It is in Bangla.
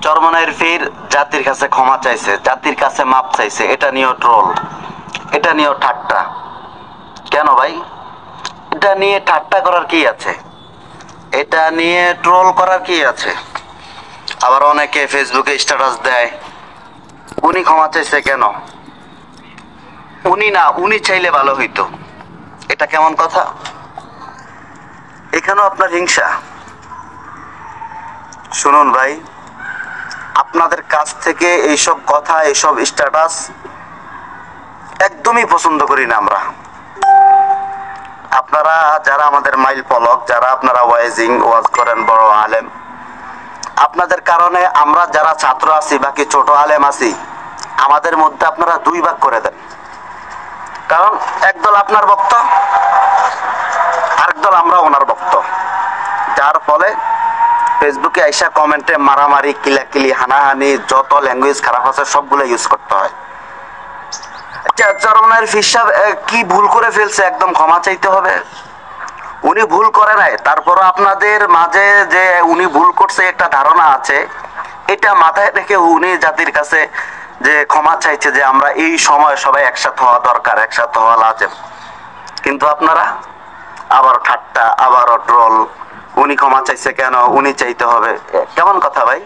চরমনাইয়ের ফির জাতির কাছে ক্ষমা চাইছে, জাতির কাছে মাপ চাইছে, এটা নিয়েও ট্রোল, এটা নিয়েও ঠাট্টা। কেন ভাই? এটা নিয়ে ঠাট্টা করার কি আছে? এটা নিয়ে ট্রোল করার কি আছে? আবার অনেকে ফেসবুকে স্ট্যাটাস দেয় উনি ক্ষমা চাইছে কেন? উনি না, উনি চাইলে ভালো হইতো। এটা কেমন কথা? এখানেও আপনার হিংসা। শুনুন ভাই, আপনাদের কাছ থেকে এইসব কথা, এইসব স্ট্যাটাস একদমই পছন্দ করি না আমরা। আপনারা যারা আমাদের মাইল ফলক, যারা আপনারা ওয়াজ করেন, বড় আলেম, আপনাদের কারণে আমরা যারা ছাত্র আছি, বাকি ছোট আলেম আছি, আমাদের মধ্যে আপনারা দুই ভাগ করে দেন। কারণ একদল আপনার ভক্ত, আরেক দল আমরা ওনার ভক্ত, যার ফলে ফেসবুকে আইসা কমেন্টে মারামারি, কিলাকিলি, হানাহানি, যত ল্যাঙ্গুয়েজ খারাপ আছে সবগুলো ইউজ করতে হয়। চরমনাইয়ের ফির সাহেব কি ভুল করে ফেলছে একদম ক্ষমা চাইতে হবে? উনি ভুল করে নাই, তারপরও আপনাদের মাঝে যে উনি ভুল করছে একটা ধারণা আছে, এটা মাথায় রেখে উনি জাতির কাছে যে ক্ষমা চাইছে যে আমরা এই সময় সবাই একসাথে হওয়া দরকার, একসাথে হওয়া লাজেম। কিন্তু আপনারা আবার ঠাট্টা, আবারও ট্রোল, উনি ক্ষমা চাইছে কেন, উনি চাইতে হবে। কেমন কথা ভাই?